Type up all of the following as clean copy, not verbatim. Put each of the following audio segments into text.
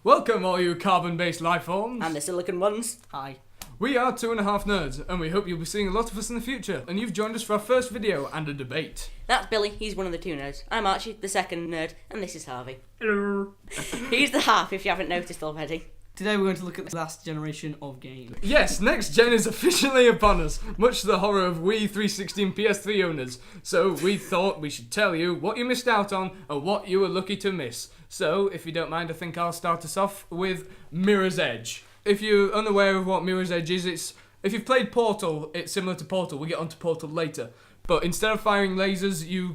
Welcome all you carbon-based life forms. And the silicon ones. Hi. We are 2.5 Nerds, and we hope you'll be seeing a lot of us in the future. And you've joined us for our first video and a debate. That's Billy, he's one of the two nerds. I'm Archie, the second nerd, and this is Harvey. Hello. He's the half, if you haven't noticed already. Today we're going to look at the last generation of games. Yes, next gen is officially upon us, much to the horror of we 360 and PS3 owners. So we thought we should tell you what you missed out on and what you were lucky to miss. So, if you don't mind, I think I'll start us off with Mirror's Edge. If you're unaware of what Mirror's Edge is, if you've played Portal, it's similar to Portal. We'll get onto Portal later. But instead of firing lasers, you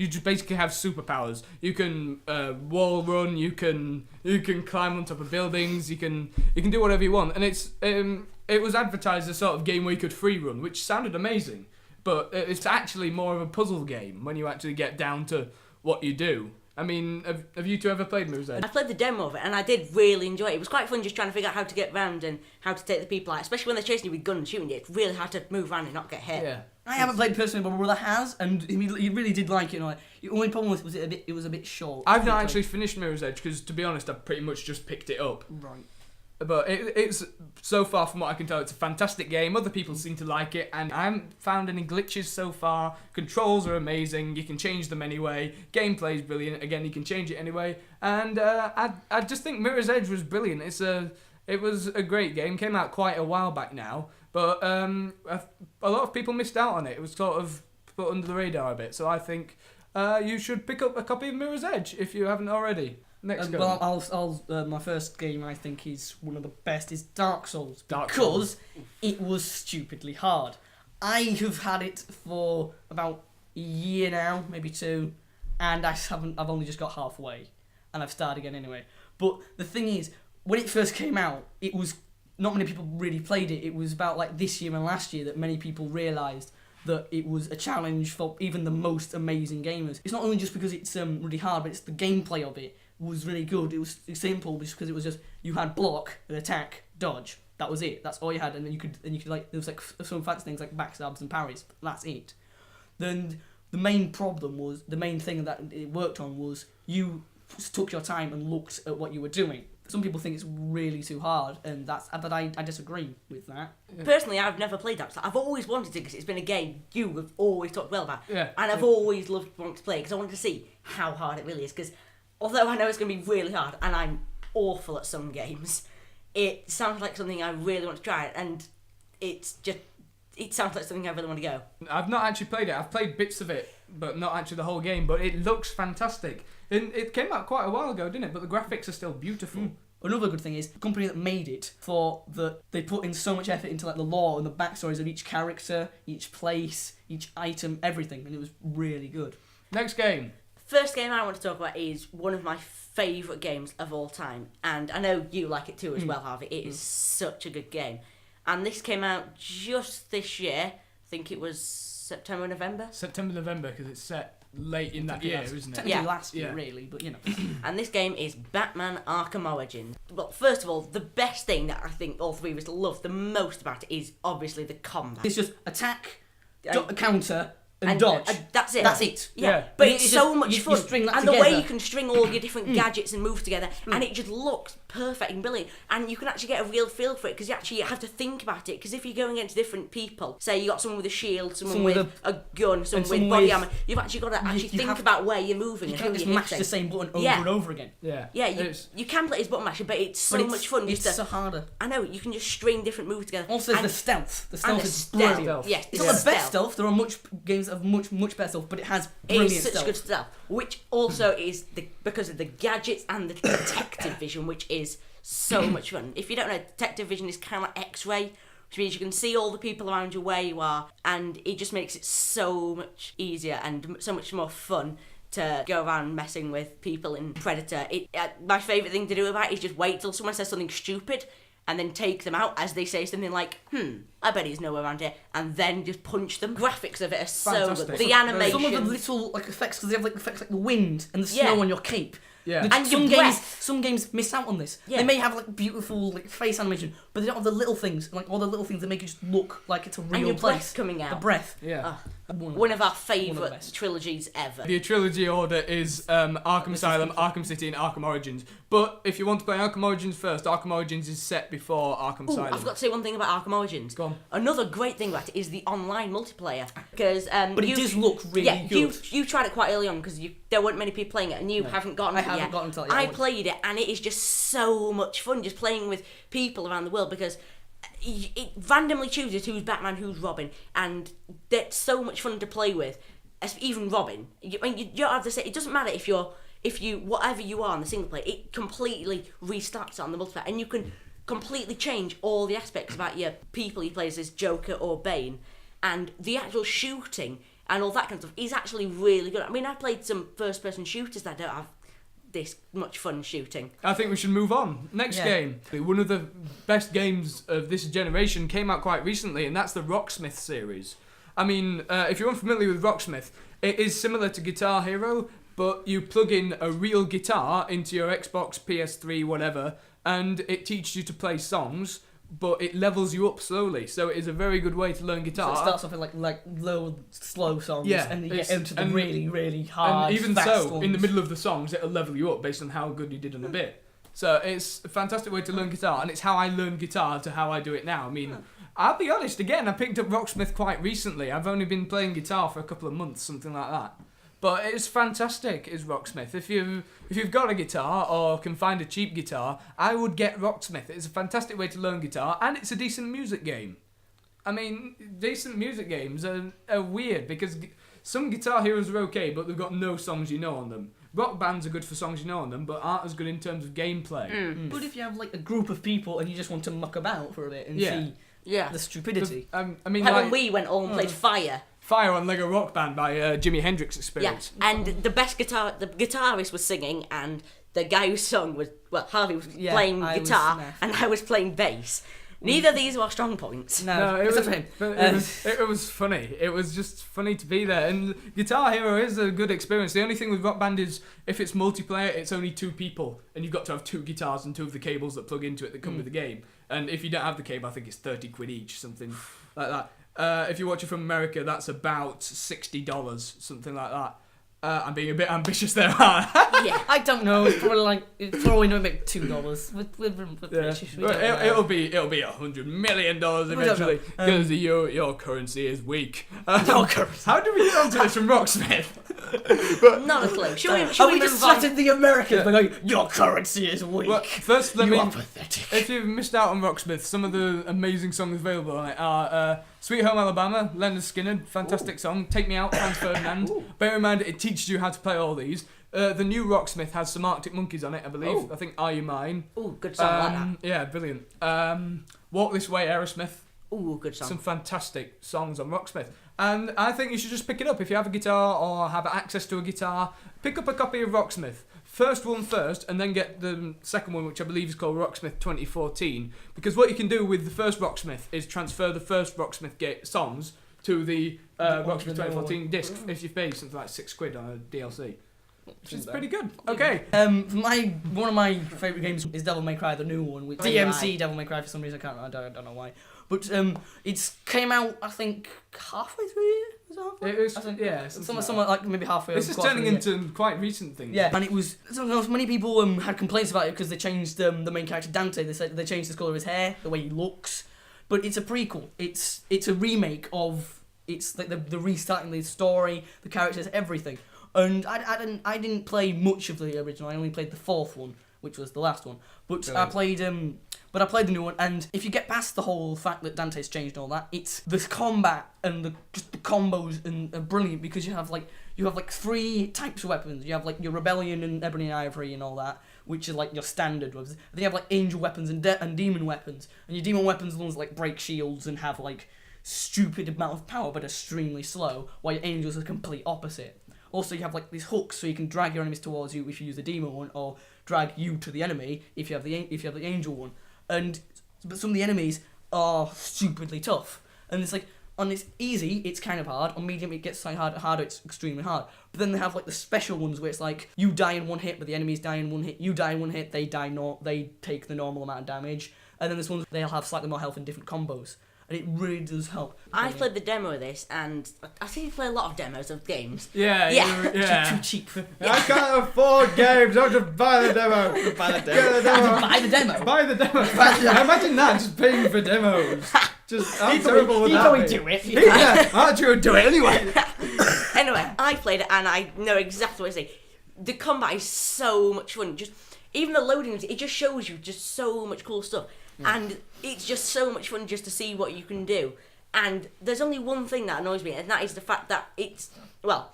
just basically have superpowers. You can wall run, you can climb on top of buildings, you can do whatever you want. And it was advertised as a sort of game where you could free run, which sounded amazing. But it's actually more of a puzzle game when you actually get down to what you do. I mean, have you two ever played Mirror's Edge? I played the demo of it and I did really enjoy it. It was quite fun just trying to figure out how to get around and how to take the people out, especially when they're chasing you with guns and shooting you. It's really hard to move around and not get hit. Yeah. I haven't played personally, but my brother has, and he really did like it. The only problem was it was a bit short. I've not actually finished Mirror's Edge because, to be honest, I've pretty much just picked it up. Right. But it's, so far from what I can tell, it's a fantastic game. Other people seem to like it, and I haven't found any glitches so far. Controls are amazing, you can change them anyway. Gameplay's brilliant, again, you can change it anyway. And I just think Mirror's Edge was brilliant. It was a great game, came out quite a while back now, but a lot of people missed out on it. It was sort of put under the radar a bit, so I think you should pick up a copy of Mirror's Edge if you haven't already. Next go. Well, my first game I think is one of the best is Dark Souls Souls. it was stupidly hard. I have had it for about a year now, maybe two, and I've only just got halfway, and I've started again anyway. But the thing is, when it first came out, it was not many people really played it. It was about like this year and last year that many people realised that it was a challenge for even the most amazing gamers. It's not only just because it's really hard, but it's the gameplay of it was really good. It was simple just because it was just you had block, an attack, dodge. That was it. That's all you had, and then you could like there was like some fancy things like backstabs and parries. But that's it. Then the main thing that it worked on was you took your time and looked at what you were doing. Some people think it's really too hard, and I disagree with that. Yeah. Personally, I've never played that. I've always wanted to because it's been a game you have always talked well about. Yeah. And I've always wanted to play because I wanted to see how hard it really is. Because although I know it's going to be really hard, and I'm awful at some games, it sounds like something I really want to try, and it sounds like something I really want to go. I've not actually played it. I've played bits of it, but not actually the whole game. But it looks fantastic. And it came out quite a while ago, didn't it? But the graphics are still beautiful. Another good thing is the company that made it thought that they put in so much effort into like the lore and the backstories of each character, each place, each item, everything, and it was really good. Next game. First game I want to talk about is one of my favourite games of all time, and I know you like it too as well, Harvey. It is such a good game, and this came out just this year. I think it was September, November, because it's set late in that year, isn't it? Technically last year, really, but you know. And this game is Batman Arkham Origins. Well, first of all, the best thing that I think all three of us love the most about it is obviously the combat. It's just attack, counter, and dodge. That's it. That's it. Yeah. But it's so much fun. And the way you can string all your different gadgets and move together, and it just looks perfect and brilliant. And you can actually get a real feel for it because you actually have to think about it. Because if you're going against different people, say you got someone with a shield, someone with a gun, someone with body armor, you've actually got to think about where you're moving and who you're hitting. You can't just mash the same button over and over again. Yeah, you can play as button masher, but it's so much fun. It's so harder. I know, you can just string different moves together. Also, the stealth. The stealth is brilliant. Yes, it's not the best stealth. There are games that have much better stealth, but it has brilliant stealth. It's such good stealth, which also is because of the gadgets and the detective vision, which is so much fun. If you don't know, detective vision is kind of like X-ray, which means you can see all the people around you where you are, and it just makes it so much easier and so much more fun to go around messing with people in Predator. My favourite thing to do about it is just wait till someone says something stupid and then take them out as they say something like, I bet he's nowhere around here, and then just punch them. Graphics of it are so good. The animation. Some of the little effects, because they have effects like the wind and the snow on your cape. Yeah. And some your games, breath. some games miss out on this. Yeah. They may have like beautiful like face animation, but they don't have the little things, like all the little things that make it just look like it's a real And your place. breath coming out. The breath. Yeah. One of our the favourite best. trilogies ever. The trilogy order is Arkham Asylum, Arkham City, and Arkham Origins. But if you want to play Arkham Origins first, Arkham Origins is set before Arkham Ooh, Asylum. I've got to say one thing about Arkham Origins. Go on. Another great thing about it is the online multiplayer. Because But it does look really good. You tried it quite early on because there weren't many people playing it and you haven't gotten I to it haven't yet. gotten to it yet. I played it and it is just so much fun just playing with people around the world because it randomly chooses who's Batman, who's Robin, and that's so much fun to play with. Even Robin, you don't have to say. It doesn't matter if you whatever you are in the single player, it completely restarts on the multiplayer, and you can completely change all the aspects about your people you play as Joker or Bane, and the actual shooting and all that kind of stuff is actually really good. I mean, I've played some first-person shooters that don't have this much fun shooting. I think we should move on. Next game. One of the best games of this generation came out quite recently, and that's the Rocksmith series. I mean, if you're unfamiliar with Rocksmith, it is similar to Guitar Hero, but you plug in a real guitar into your Xbox, PS3, whatever, and it teaches you to play songs, but it levels you up slowly. So it is a very good way to learn guitar. So it starts off with like low, slow songs, Yeah, and you get it's- into the and- really, really hard, And even fast so, ones. in the middle of the songs, it'll level you up based on how good you did on a bit. So it's a fantastic way to learn guitar, and it's how I learned guitar to how I do it now. I mean, I'll be honest, again, I picked up Rocksmith quite recently. I've only been playing guitar for a couple of months, something like that. But it's fantastic, is Rocksmith. If you've got a guitar or can find a cheap guitar, I would get Rocksmith. It's a fantastic way to learn guitar, and it's a decent music game. I mean, decent music games are weird because some Guitar Heroes are okay, but they've got no songs you know on them. Rock bands are good for songs you know on them, but aren't as good in terms of gameplay. But if you have like a group of people and you just want to muck about for a bit and Yeah. see Yeah. the stupidity. I mean, Like when like we went all and played Fire. Fire on Lego Rock Band by Jimi Hendrix Yeah, Experience. and the guitarist was singing, and the guy who sung was, well, Harvey was Yeah, playing I was guitar, Smith. and I was playing bass. Neither of these were our strong points. No, it except was, for him. but it was funny. It was just funny to be there. And Guitar Hero is a good experience. The only thing with Rock Band is if it's multiplayer, it's only 2 people, and you've got to have 2 guitars and 2 of the cables that plug into it that come with the game. And if you don't have the cable, I think it's £30 each, something like that. If you watch it from America, that's about $60, something like that. I'm being a bit ambitious there, aren't I? Yeah. I don't know. It's probably like about $2 with Yeah. British. We But don't know. it'll be $100 million eventually know. because your currency is weak. Your currency. How do we get onto this from Rocksmith? Not a clue. Should we Have we move just on? threatened the Americans by going, your currency is weak? Well, first, let you me. are pathetic. If you've missed out on Rocksmith, some of the amazing songs available on it are Sweet Home Alabama, Leonard Skinner, fantastic song. Take Me Out, Franz Ferdinand. Bear in mind, it teaches you how to play all these. The new Rocksmith has some Arctic Monkeys on it, I believe. Oh. I think Are You Mine? Ooh, good song like that. Yeah, brilliant. Walk This Way, Aerosmith. Ooh, good song. Some fantastic songs on Rocksmith. And I think you should just pick it up. If you have a guitar or have access to a guitar, pick up a copy of Rocksmith. First one first, and then get the second one, which I believe is called Rocksmith 2014. Because what you can do with the first Rocksmith is transfer the first Rocksmith songs to the Rocksmith 2014 disc if you pay something like £6 on a DLC. Which is pretty good. Okay. One of my favourite games is Devil May Cry, the new one, with DMC Devil May Cry for some reason. I don't know why. But it's came out, I think, halfway through the year. Was it halfway? It was, I think, yeah, somewhere like maybe halfway. This is quarter turning of the year. into quite recent things. Yeah, and it was. So many people had complaints about it because they changed the main character Dante. They said they changed the colour of his hair, the way he looks. But it's a prequel. It's a remake of. It's like the restarting the story, the characters, everything. And I didn't play much of the original. I only played the 4th one, which was the last one. But Brilliant. I played the new one. And if you get past the whole fact that Dante's changed and all that, it's the combat and just the combos and are brilliant because you have like 3 types of weapons. You have like your Rebellion and Ebony and Ivory and all that, which is like your standard weapons. Then you have like angel weapons and demon weapons. And your demon weapons are the ones that like break shields and have like stupid amount of power but extremely slow, while your angels are the complete opposite. Also, you have like these hooks, so you can drag your enemies towards you if you use the demon one, or drag you to the enemy if you have the angel one. But some of the enemies are stupidly tough, and it's like, on it's easy, it's kind of hard. On medium, it gets slightly harder, it's extremely hard. But then they have like the special ones where it's like you die in one hit, but the enemies die in one hit. You die in one hit, they take the normal amount of damage. And then there's ones they'll have slightly more health in different combos. And it really does help. I played the demo of this, and I think you play a lot of demos of games. Yeah. Too cheap. I can't afford games. I'll just buy the demo. Buy the Get the demo. Buy the demo. Buy the demo. Imagine that, just paying for demos. Just how terrible would He'd that probably be? do it. Yeah, Archie would do it anyway. Anyway, I played it, and I know exactly what I say. The combat is so much fun. Just even the loading, it just shows you just so much cool stuff. And it's just so much fun just to see what you can do. And there's only one thing that annoys me, and that is the fact that it's supposed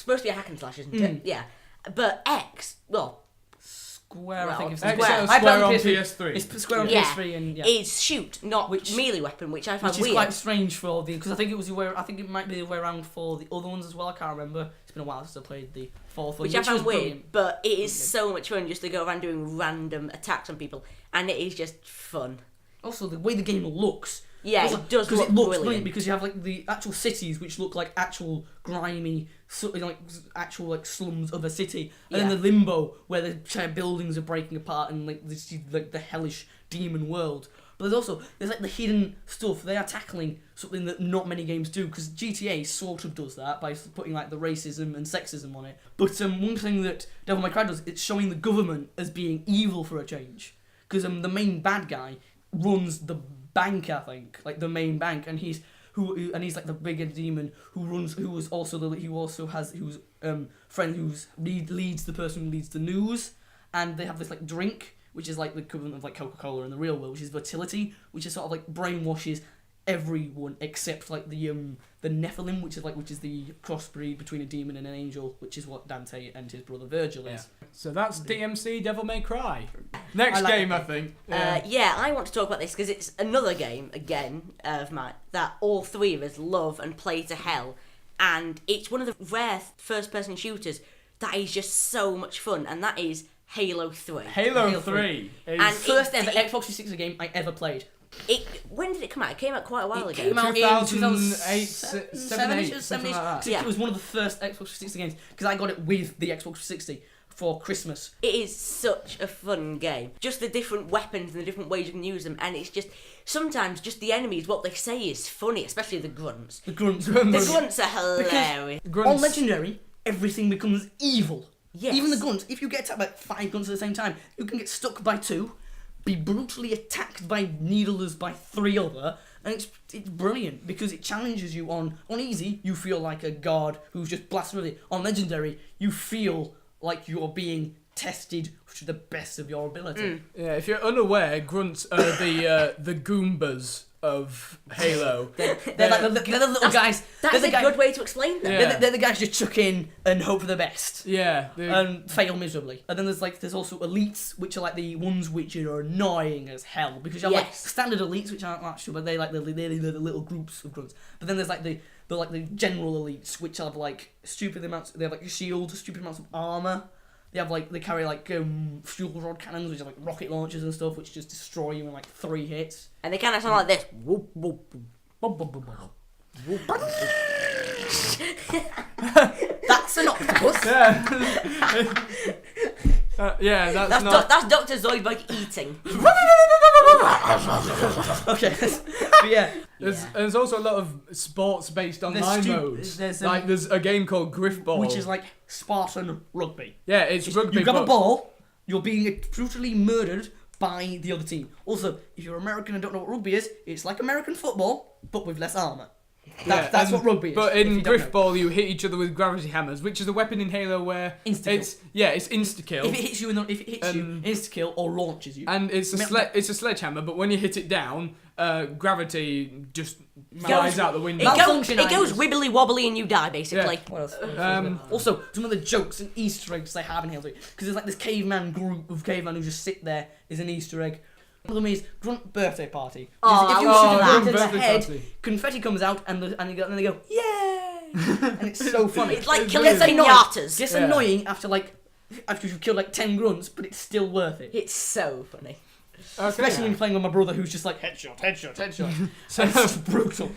to be a hack and slash, isn't it? Yeah. But Square, I think it's Square on PS3. It's Square on PS3 and is shoot, not melee weapon, which I find which weird. is quite strange for the because I think it might be the way around for the other ones as well. I can't remember. It's been a while since I played the fourth one, which I was found weird, brilliant. but it is so much fun just to go around doing random attacks on people, and it is just fun. Also, the way the game looks. Yeah, it does look it looks brilliant. because you have like the actual cities which look like actual grimy, actual like slums of a city, and then the limbo where the buildings are breaking apart and like the hellish demon world. But there's like the hidden stuff. They are tackling something that not many games do because GTA sort of does that by putting like the racism and sexism on it. But one thing that Devil May Cry does, it's showing the government as being evil for a change because the main bad guy runs the bank, I think, like the main bank, and he's like the bigger demon who's friend leads the person who leads the news, and they have this like drink which is like the equivalent of like Coca-Cola in the real world, which is fertility, which is sort of like brainwashes everyone except like the Nephilim, which is the crossbreed between a demon and an angel, which is what Dante and his brother Virgil is. So that's DMC Devil May Cry. Next game, I think. I want to talk about this because it's another game again of mine that all three of us love and play to hell, and it's one of the rare first-person shooters that is just so much fun, and that is Halo 3. Halo 3 is And First ever Xbox 360 game I ever played. When did it come out? It came out quite a while ago. Came out 2008, 7-ish, something like that. It was one of the first Xbox 360 games because I got it with the Xbox 360 for Christmas. It is such a fun game. Just the different weapons and the different ways you can use them, and it's just sometimes just the enemies. What they say is funny, especially the grunts. The grunts. The grunts are hilarious. On Legendary, everything becomes evil. Yes. Even the grunts. If you get attacked by 5 grunts at the same time, you can get stuck by 2, be brutally attacked by needlers by 3 other, and it's brilliant because it challenges you on easy. You feel like a god who's just blasted with it. On Legendary, you feel like you're being tested to the best of your ability. Yeah, if you're unaware, grunts are the Goombas of Halo. They're the little guys. That's a good way to explain them. Yeah. They're the guys you chuck in and hope for the best. Yeah. And fail miserably. And then there's also elites, which are like the ones which are annoying as hell because you have like standard elites, which aren't actually, but they're like the little groups of grunts. But then there's like the general elites, which have like stupid amounts. They have like shields, stupid amounts of armor. They carry like fuel rod cannons, which are like rocket launchers and stuff, which just destroy you in like 3 hits. And they kind of sound like this. Whoop, whoop, whoop. That's an octopus. That's Dr. Zoidberg eating. Okay, but yeah. There's also a lot of sports-based online modes. There's a game called Griffball, which is like Spartan rugby. Yeah, it's rugby. You grab a ball, you're being brutally murdered by the other team. Also, if you're American and don't know what rugby is, it's like American football, but with less armour. That's what rugby is. But in Griffball, you hit each other with gravity hammers, which is a weapon in Halo where it's insta-kill. If it hits you, insta-kill or launches you. And it's a sledgehammer, but when you hit it down, gravity just flies out the window. It goes wibbly wobbly and you die basically. Yeah. What else? Also, some of the jokes and Easter eggs they have in Halo 3, because there's like this caveman group of cavemen who just sit there is an Easter egg. One of them is Grunt Birthday Party. If you shoot it in the head, confetti comes out and they go, yay! And it's so funny. It's like killing pinatas. It's annoying after you've killed like 10 grunts, but it's still worth it. It's so funny. Especially when you're playing with my brother, who's just like headshot. So It's just brutal.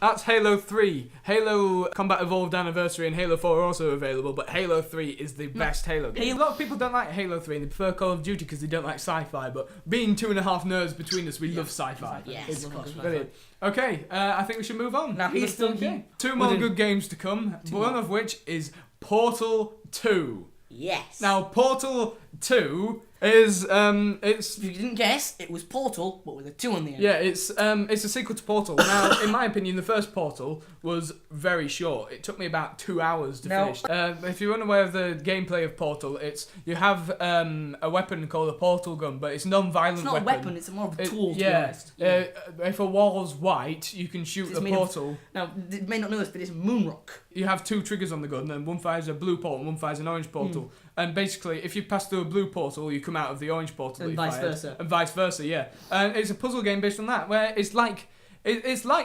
That's Halo 3. Halo Combat Evolved Anniversary and Halo 4 are also available, but Halo 3 is the best Halo game. A lot of people don't like Halo 3 and they prefer Call of Duty because they don't like sci-fi, but being 2.5 nerds between us, we love sci-fi. Yes, It's of course. brilliant. Okay, I think we should move on. Now, he's still okay. Two more good games to come, one of which is Portal 2. Yes. Now, Portal 2 is it's If you didn't guess, it was Portal, but with a 2 on the end. yeah, it's a sequel to Portal. Now, in my opinion, the first Portal was very short. It took me about 2 hours to finish. If you're unaware of the gameplay of Portal, you have a weapon called a portal gun, but it's non-violent. It's not a weapon, it's more of a tool, to be honest. If a wall's white, you can shoot the portal. Now, you may not know this, but it's moonrock. You have 2 triggers on the gun, and one fires a blue portal and one fires an orange portal. And basically, if you pass through a blue portal, you come out of the orange portal. And vice versa. And vice versa, yeah. And it's a puzzle game based on that, where it's like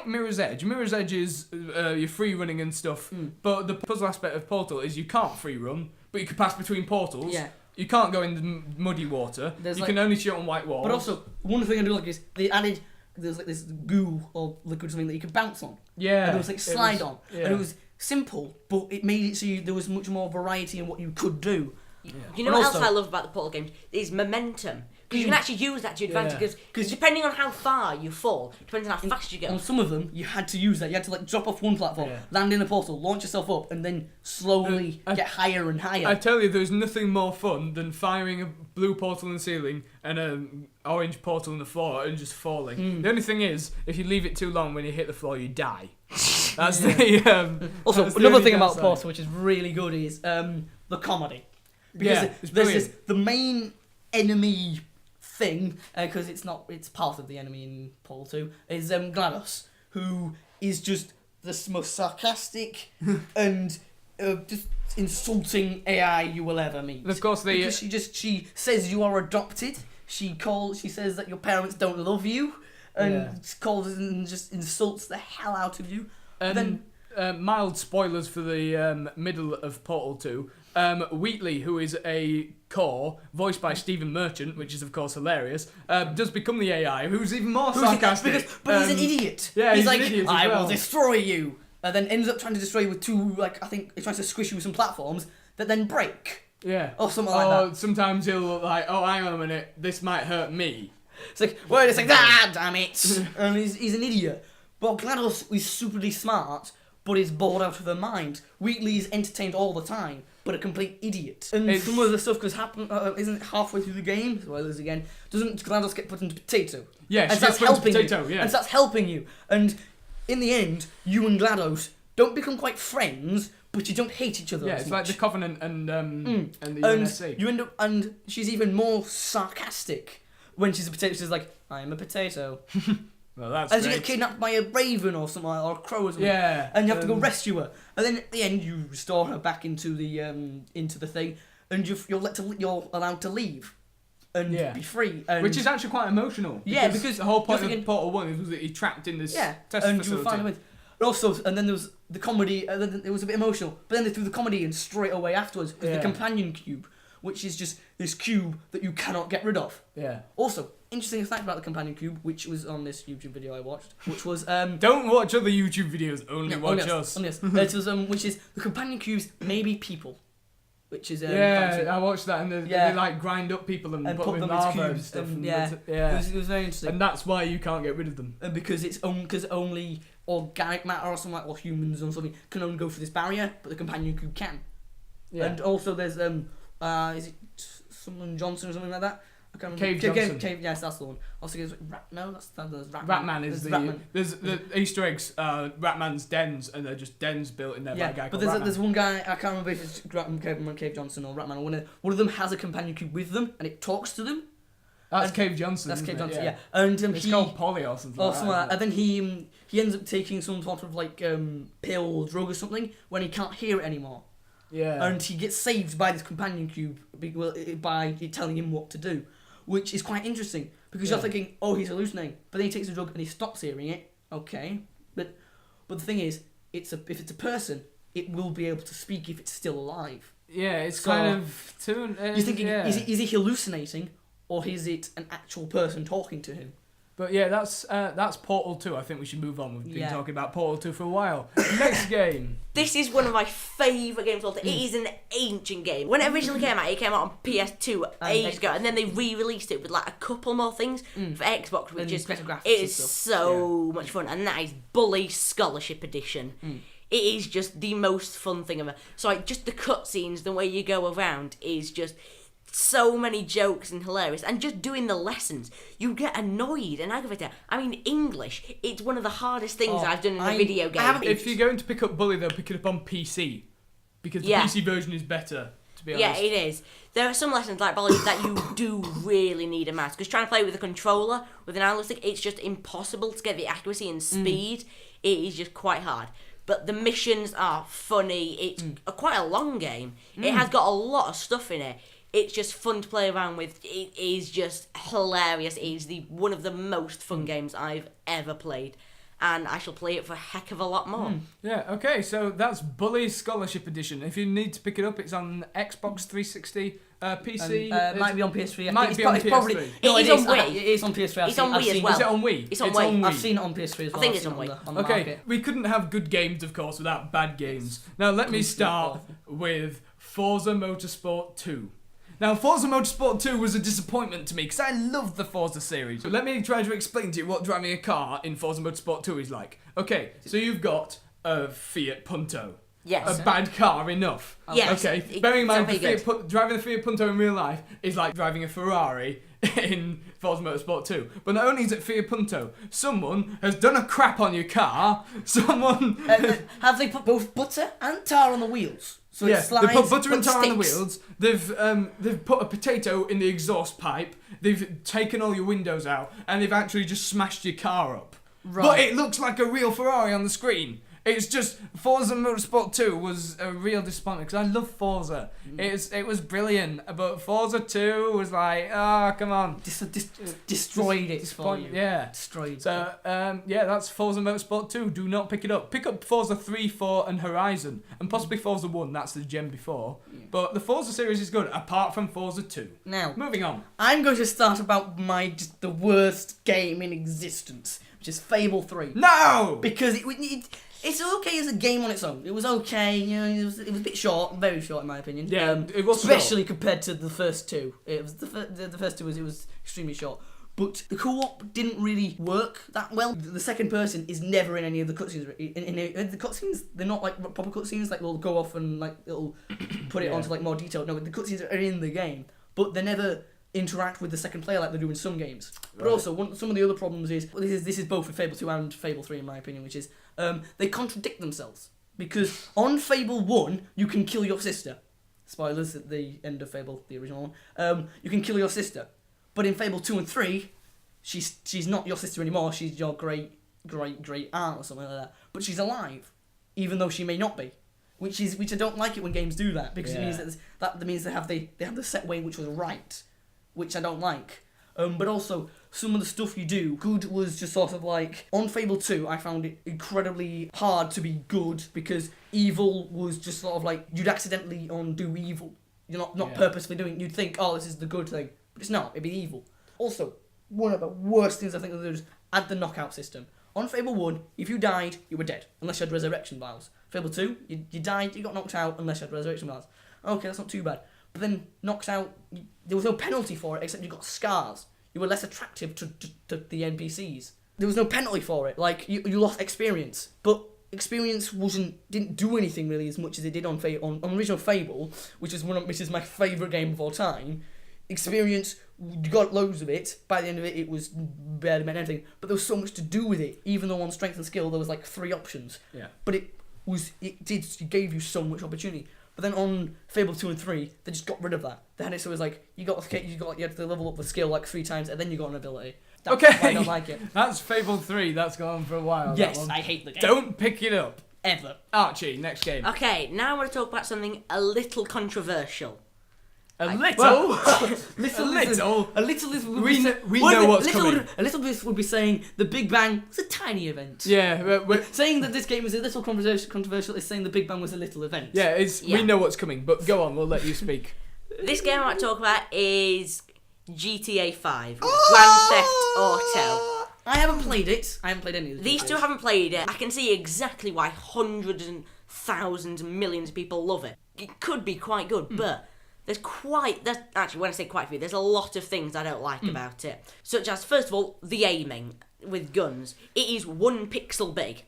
Mirror's Edge. Mirror's Edge is you're free running and stuff, but the puzzle aspect of Portal is you can't free run, but you can pass between portals. Yeah. You can't go in the muddy water. You can only shoot on white walls. But also, one thing I do like is they added there's like this goo or liquid or something that you could bounce on. Yeah. And it was like slide on. Yeah. And it was simple, but it made it so there was much more variety in what you could do. Yeah. You know what else I love about the Portal games? Is momentum. Because you can actually use that to your advantage. Because depending on how far you fall, depends on how fast you go. On some of them, you had to use that. You had to like drop off one platform, land in a portal, launch yourself up, and then slowly get higher and higher. I tell you, there's nothing more fun than firing a blue portal in the ceiling and an orange portal in the floor and just falling. The only thing is, if you leave it too long, when you hit the floor, you die. That's the also, that's another the thing about downside. Portal, which is really good, is the comedy. Because there's the main enemy thing, because it's part of the enemy in Portal 2, is GLaDOS, who is just the most sarcastic and just insulting AI you will ever meet. Of course, because she says you are adopted. She says that your parents don't love you, and calls and just insults the hell out of you. And then mild spoilers for the middle of Portal 2. Wheatley, who is a core, voiced by Stephen Merchant, which is of course hilarious, does become the AI, who's even more sarcastic. But he's an idiot. Yeah, he's an like, idiot as I well. will destroy you. And then ends up trying to destroy you with I think he tries to squish you with some platforms that then break. Yeah. Or something like that. Sometimes he'll look like, oh, hang on a minute, this might hurt me. It's like, wait a second, damn it. And he's an idiot. But GLaDOS is superly smart, but is bored out of her mind. Wheatley's entertained all the time, but a complete idiot. And some of the stuff isn't halfway through the game, spoilers again, doesn't GLaDOS get put into potato? Yeah, and she gets put into potato, yeah. And starts helping you. And in the end, you and GLaDOS don't become quite friends, but you don't hate each other. Yeah, as it's much. like the Covenant and the UNSC. You end up, and she's even more sarcastic when she's a potato. She's like, "I am a potato." Well, that's and great. she gets kidnapped by a raven or something, or a crow or something. Yeah. And you have to go rescue her. And then at the end, you restore her back into the thing, and you're allowed to leave and be free. And which is actually quite emotional. Yeah, because the whole point you're of Portal 1 was that he trapped in this test and facility. you were fine with. And also, and then there was the comedy, and then it was a bit emotional. But then they threw the comedy in straight away afterwards with the companion cube, which is just this cube that you cannot get rid of. Yeah. Also, interesting fact about the companion cube, which was on this YouTube video I watched, which was don't watch other YouTube videos, only watch us. It was which is the companion cubes may be people, which is I watched that, and they like grind up people and put them in lava and cubes stuff. and, It was very interesting. And that's why you can't get rid of them. And because only organic matter or something like, or humans or something can only go through this barrier, but the companion cube can. Yeah. And also there's is it someone Johnson or something like that? I can't remember. Johnson. Yes, that's the one. Also, there's Ratman. Ratman is there's the Easter eggs. Ratman's dens, and they're just dens built in there by a guy called Ratman. There's one guy, I can't remember if it's Cave Johnson or Ratman. One of them has a companion cube with them, and it talks to them. That's Cave Johnson. That's Cave Johnson, yeah. And it's called Polly or something. And then he ends up taking some sort of like pill or drug or something when he can't hear it anymore. Yeah. And he gets saved by this companion cube by it telling him what to do, which is quite interesting because you're thinking, oh, he's hallucinating, but then he takes the drug and he stops hearing it. Okay, but the thing is, if it's a person, it will be able to speak if it's still alive. Yeah, it's kind of you're thinking, is he hallucinating, or is it an actual person talking to him? But yeah, that's Portal 2. I think we should move on. We've been Yeah. talking about Portal 2 for a while. Next game. This is one of my favourite games of all time. It is an ancient game. When it originally came out, it came out on PS2 ages ago, and then they re-released it with like a couple more things for Xbox, which And is better graphics it and is stuff. so much fun, and that is Bully Scholarship Edition. It is just the most fun thing ever. So like, just the cutscenes, the way you go around is just so many jokes and hilarious, and just doing the lessons, you get annoyed and aggravated. I mean, English, it's one of the hardest things I've done in a video game. If you're going to pick up Bully, they'll pick it up on PC. Because the PC version is better, to be honest. Yeah, it is. There are some lessons like Bully that you do really need a mouse, because trying to play with a controller, with an analog stick, it's just impossible to get the accuracy and speed. It is just quite hard. But the missions are funny. It's quite a long game. It has got a lot of stuff in it. It's just fun to play around with. It is just hilarious. It is one of the most fun games I've ever played. And I shall play it for a heck of a lot more. Yeah, okay, so that's Bully Scholarship Edition. If you need to pick it up, it's on Xbox 360, PC. Might be on PS3. Might be on PS3. Probably, no, It is on Wii. It is on PS3. It's on Wii as well. Is it on Wii? It's on Wii. I've seen it on PS3 as well. think I've it's seen on it Wii. on the Okay, market. we couldn't have good games, of course, without bad games. Now, let me start with Forza Motorsport 2. Now, Forza Motorsport 2 was a disappointment to me because I loved the Forza series. So let me try to explain to you what driving a car in Forza Motorsport 2 is like. Okay, so you've got a Fiat Punto. Yes. A bad car enough. Yes. Okay, bearing in mind very driving the Fiat Punto in real life is like driving a Ferrari in Forza Motorsport 2. But not only is it Fiat Punto, someone has done a crap on your car, someone... Have they put both butter and tar on the wheels? So it slides, they put butter and but tar on the sticks. wheels. They've put a potato in the exhaust pipe. They've taken all your windows out, and they've actually just smashed your car up. Right. But it looks like a real Ferrari on the screen. It's just Forza Motorsport 2 was a real disappointment because I love Forza. It was brilliant, but Forza 2 was like, come on, Destroyed it for you. Yeah. Destroyed. So, that's Forza Motorsport 2. Do not pick it up. Pick up Forza 3, 4, and Horizon. And possibly Forza 1, that's the gem before. But the Forza series is good, apart from Forza 2. Now, Moving on. I'm going to start about the worst game in existence, which is Fable 3. No! Because it's okay as a game on its own. It was okay, it was a bit short, very short in my opinion. Yeah, it was especially compared to the first two. It was the first two was extremely short. But the co-op didn't really work that well. The second person is never in any of the cutscenes. In the cutscenes, they're not like proper cutscenes. Like they'll go off and like it'll put it onto like more detail. No, the cutscenes are in the game, but they never interact with the second player like they do in some games. But also, some of the other problems is this is both for Fable 2 and Fable 3 in my opinion, which is they contradict themselves. Because on Fable 1, you can kill your sister. Spoilers at the end of Fable, the original one. You can kill your sister. But in Fable 2 and 3, she's not your sister anymore, she's your great aunt or something like that. But she's alive, even though she may not be. Which I don't like it when games do that, because it means that means they have the set way which was right, which I don't like. But also, some of the stuff you do, good was just sort of like, on Fable 2, I found it incredibly hard to be good, because evil was just sort of like, you'd accidentally do evil. You're not purposefully doing it. You'd think, oh, this is the good thing. But it's not, it'd be evil. Also, one of the worst things I think is add the knockout system. On Fable 1, if you died, you were dead, unless you had resurrection vials. Fable 2, you died, you got knocked out, unless you had resurrection vials. Okay, that's not too bad. But then, knocked out, there was no penalty for it, except you got scars. You were less attractive to the NPCs. There was no penalty for it, like, you lost experience. But experience didn't do anything really as much as it did on original Fable, which is my favourite game of all time. Experience, you got loads of it. By the end of it, it was barely meant anything. But there was so much to do with it. Even though on strength and skill there was like 3 options. Yeah. But it gave you so much opportunity. But then on Fable 2 and 3, they just got rid of that. They had it so it was like you had to level up the skill like 3 times and then you got an ability. That's why I don't like it. That's Fable 3. That's gone on for a while. Yes, I hate the game. Don't pick it up. Ever. Archie, next game. Okay, now I want to talk about something a little controversial. A little? We know what's coming. A little bit would be saying the Big Bang was a tiny event. Yeah, saying that this game was a little controversial is saying the Big Bang was a little event. We know what's coming, but go on, we'll let you speak. This game I want to talk about is GTA 5, Grand Theft Auto. I haven't played it. I haven't played any of These two haven't played it. I can see exactly why hundreds and thousands and millions of people love it. It could be quite good, but actually, when I say quite a few, there's a lot of things I don't like about it. Such as, first of all, the aiming with guns. It is 1 pixel big.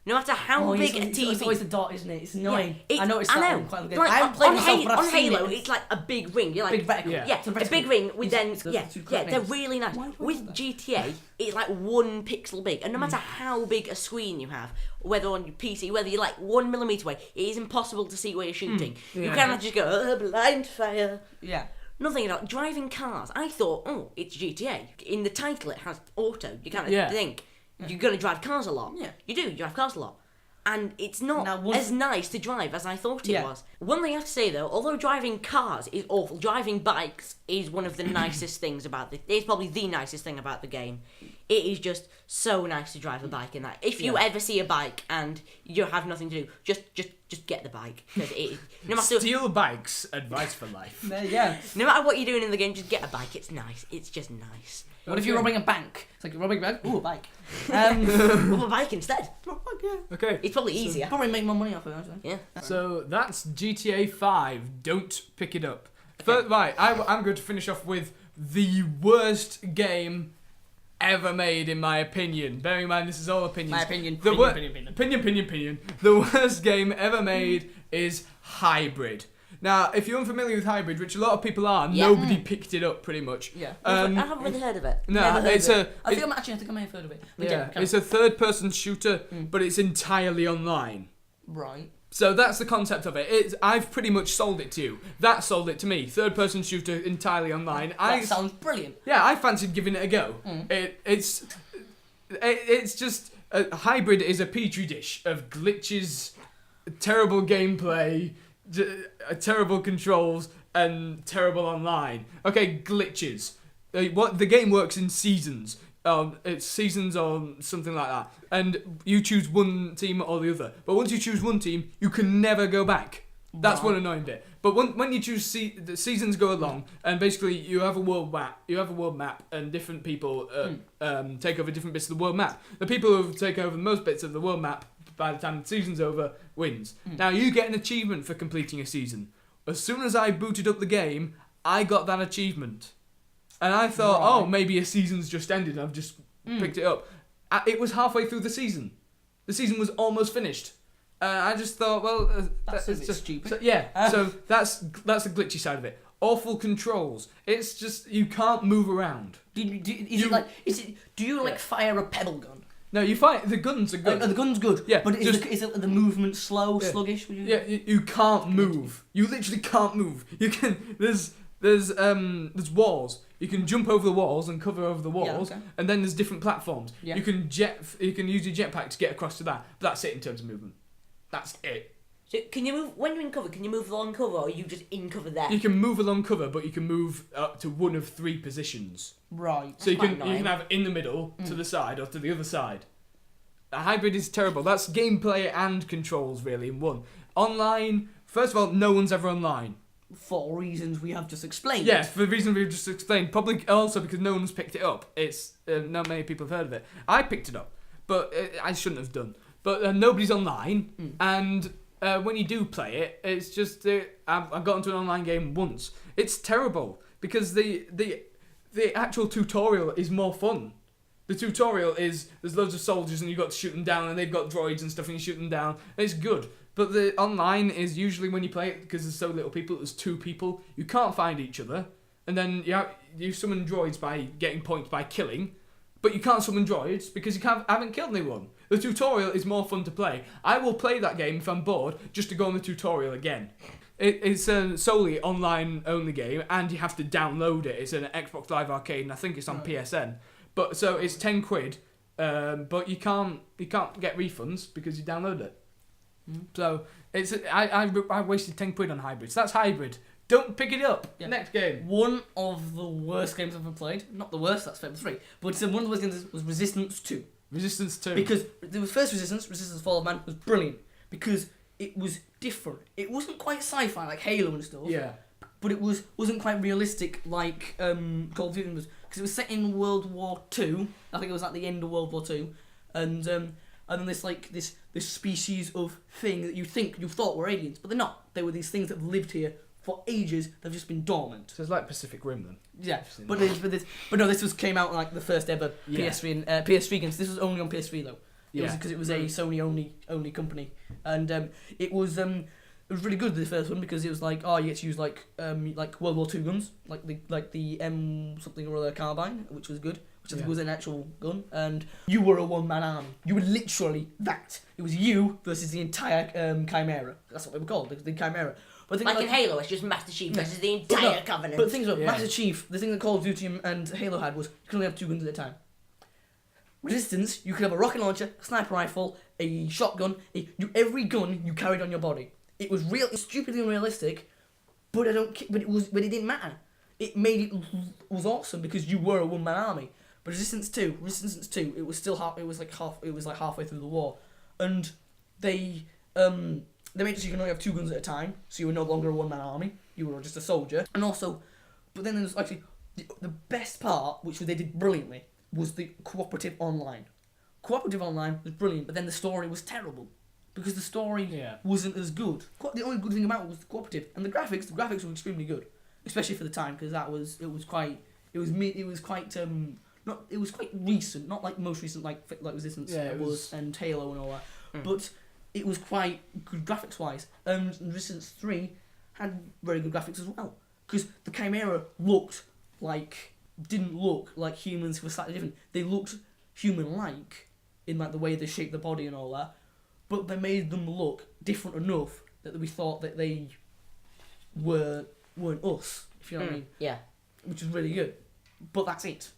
No matter how big a TV... It's always the dot, isn't it? It's annoying. Yeah, I noticed that one quite a bit. Like, I haven't played on myself, but I've on seen Halo, it. it's like a big ring. You're like, Big reticle. Yeah, It's a a reticle. big ring with It's then... the Yeah, two yeah, they're names. really nice. Why With that? GTA, it's like 1 pixel big. And no matter how big a screen you have, whether on your PC, whether you're like 1 millimetre away, it is impossible to see where you're shooting. You cannot just go, blind fire. Yeah. Nothing at all. Driving cars, I thought, oh, it's GTA. In the title, it has auto. You kind of think you're going to drive cars a lot. Yeah. You do. You drive cars a lot. And it's not as nice to drive as I thought it was. One thing I have to say, though, although driving cars is awful, driving bikes is one of the nicest things about it. It's probably the nicest thing about the game. It is just so nice to drive a bike in that. If you ever see a bike and you have nothing to do, just get the bike. No matter Steal bikes, advice for life. There you go. no matter what you're doing in the game, just get a bike. It's nice. It's just nice. What if you're robbing a bank? It's like you're robbing a bank. Ooh, a bike. Rob a bike instead. Okay. It's probably easier. Probably make more money off it, actually. Yeah. So that's GTA 5. Don't pick it up. Right, I'm going to finish off with the worst game ever made, in my opinion. Bearing in mind, this is all opinions. My opinion. The Opinion. The worst game ever made is Hybrid. Now, if you're unfamiliar with Hybrid, which a lot of people are, nobody picked it up pretty much. Yeah. I haven't really heard of it. No, Never heard it's of it. I think I may have heard of it. But yeah, it's a third-person shooter, but it's entirely online. Right. So that's the concept of it. I've pretty much sold it to you. That sold it to me. Third-person shooter entirely online. That sounds brilliant. Yeah, I fancied giving it a go. It's just Hybrid is a petri dish of glitches, terrible gameplay, terrible controls, and terrible online. Okay, glitches. The game works in seasons. It's seasons or something like that, and you choose one team or the other. But once you choose one team, you can never go back. That's one annoying bit. But when you choose the seasons go along, and basically you have a world map, and different people take over different bits of the world map. The people who take over the most bits of the world map, by the time the season's over, wins. Now you get an achievement for completing a season. As soon as I booted up the game, I got that achievement. And I thought, oh, maybe a season's just ended, and I've just picked it up. It was halfway through the season. The season was almost finished. I just thought, well, that's just stupid. So that's the glitchy side of it. Awful controls. It's just you can't move around. Do you fire a pebble gun? No, you fight. The guns are good. The gun's good. Yeah, but is the movement slow, sluggish? You can't move. You literally can't move. You can. There's walls. You can jump over the walls and cover over the walls, and then there's different platforms. Yeah. You can use your jetpack to get across to that. But that's it in terms of movement. That's it. So can you move when you're in cover? Can you move along cover, or are you just in cover there? You can move along cover, but you can move up to one of 3 positions. Right. So you can have it in the middle, to the side, or to the other side. A Hybrid is terrible. That's gameplay and controls really in one. Online, first of all, no one's ever online. For reasons we have just explained. Yes, for the reason we've just explained. Probably also because no one's picked it up. It's not many people have heard of it. I picked it up, but I shouldn't have done. But nobody's online, and when you do play it, it's just I got into an online game once. It's terrible because the actual tutorial is more fun. The tutorial is there's loads of soldiers and you've got to shoot them down, and they've got droids and stuff, and you shoot them down. It's good. But the online is usually when you play it, because there's so little people, there's 2 people, you can't find each other, and then you summon droids by getting points by killing, but you can't summon droids because you haven't killed anyone. The tutorial is more fun to play. I will play that game if I'm bored, just to go on the tutorial again. It's a solely online only game, and you have to download it. It's an Xbox Live Arcade, and I think it's on PSN. But so it's £10, but you can't get refunds because you download it. So I wasted £10 on Hybrid. So that's Hybrid. Don't pick it up. Yeah. Next game. One of the worst games I've ever played. Not the worst. That's Fable 3. But one of the worst games was Resistance 2. Resistance 2. Because there was first Resistance Fall of Man was brilliant because it was different. It wasn't quite sci-fi like Halo and stuff. Yeah. but it wasn't quite realistic like Call of Duty was, because it was set in World War II. I think it was at the end of World War II, and then there's like this species of thing that you thought were aliens, but they're not. They were these things that have lived here for ages. They've just been dormant. So it's like Pacific Rim then. Yeah, but no, this came out like the first ever PS3 and PS3 games. This was only on PS3 though. Because it was a Sony only company, and it was really good, the first one, because it was like, you get to use like World War II guns, like the M something or other carbine, which was good, which I think was an actual gun, and you were a one-man army. You were literally that. It was you versus the entire Chimera. That's what they were called, the Chimera. But like in Halo, it's just Master Chief versus the entire Covenant. But the thing is, Master Chief, the thing that Call of Duty and Halo had was you could only have 2 guns at a time. Resistance, you could have a rocket launcher, a sniper rifle, a shotgun, every gun you carried on your body. It was stupidly unrealistic, but it didn't matter. It was awesome because you were a one-man army. But Resistance 2, it was halfway through the war, and they made it so you can only have 2 guns at a time, so you were no longer a one-man army. You were just a soldier, and also, but then there's actually the best part, which they did brilliantly, was the cooperative online. Cooperative online was brilliant, but then the story was terrible because the story wasn't as good. The only good thing about it was the cooperative and the graphics. The graphics were extremely good, especially for the time, because it was quite recent, not like most recent like Resistance and Halo and all that, but it was quite good graphics wise. And Resistance 3 had very good graphics as well, because the Chimera didn't look like humans who were slightly different. They looked human-like in like the way they shaped the body and all that, but they made them look different enough that we thought that they weren't us, if you know what I mean. Yeah. Which is really good. But that's it.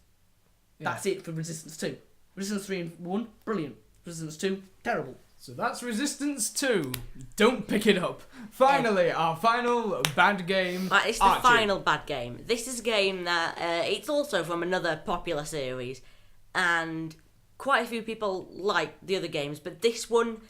That's it for Resistance 2. Resistance 3 and 1, brilliant. Resistance 2, terrible. So that's Resistance 2. Don't pick it up. Finally, our final bad game. It's the final bad game. This is a game that it's also from another popular series, and quite a few people like the other games, but this one,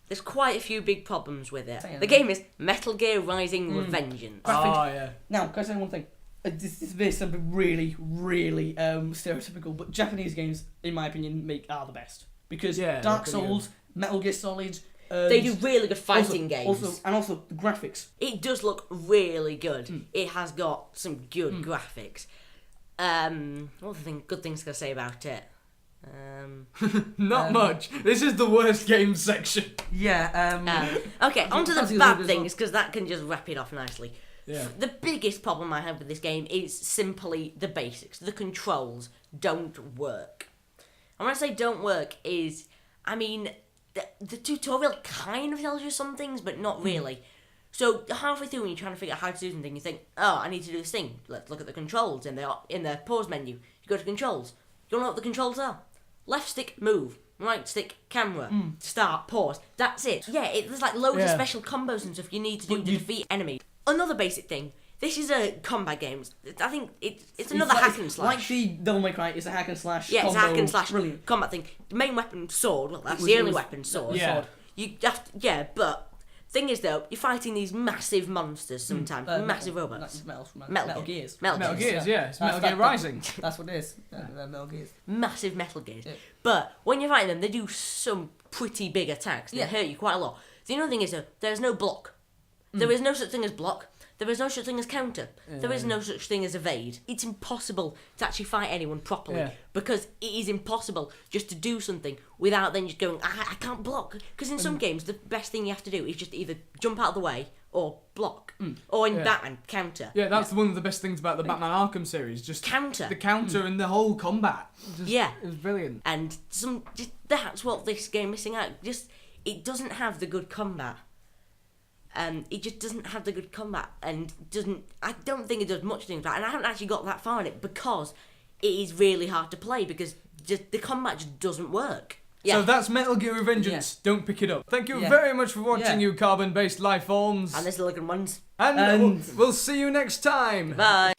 there's quite a few big problems with it. The game is Metal Gear Rising Revengeance. Oh, yeah. Now, can I say one thing? This is something really, really stereotypical, but Japanese games, in my opinion, are the best. Because Dark Souls, Metal Gear Solid... they do really good fighting games. Also, the graphics. It does look really good. It has got some good graphics. What other good things can I say about it? Not much. This is the worst game section. Yeah. Okay, on to the bad things, because that can just wrap it off nicely. Yeah. The biggest problem I have with this game is simply the basics. The controls don't work. And when I say don't work is, I mean, the tutorial kind of tells you some things, but not really. So halfway through when you're trying to figure out how to do something, you think, I need to do this thing. Let's look at the controls in the pause menu. You go to controls. You don't know what the controls are. Left stick, move. Right stick, camera. Start, pause. That's it. Yeah, there's like loads of special combos and stuff you need to do to defeat enemies. Another basic thing. This is a combat game. I think it's another hack and slash. Like the Devil May Cry, it's a hack and slash. Yeah, combo. it's a hack and slash Brilliant. combat thing. The main weapon, sword. Well, that's the only weapon, sword. Yeah. You have to, but thing is though, you're fighting these massive monsters sometimes, massive robots. Metal Gears. Metal Gears, it's Metal Gear Rising. That's what it is. Metal Gears. Massive Metal Gears. Yeah. But when you're fighting them, they do some pretty big attacks. They hurt you quite a lot. The other thing is though, there's no block. There is no such thing as block. There is no such thing as counter. There is no such thing as evade. It's impossible to actually fight anyone properly because it is impossible just to do something without then just going, I can't block. Because in some games, the best thing you have to do is just either jump out of the way or block. Or in Batman, counter. Yeah, that's one of the best things about the Batman Arkham series. Just counter. The counter and the whole combat. It was brilliant. And that's what this game is missing out. It doesn't have the good combat. It just doesn't have the good combat and I don't think it does much things right, and I haven't actually got that far in it because it is really hard to play because the combat just doesn't work. So that's Metal Gear Revengeance. Don't pick it up. Thank you very much for watching, you carbon-based life forms. And the silicon ones. And we'll see you next time. Bye.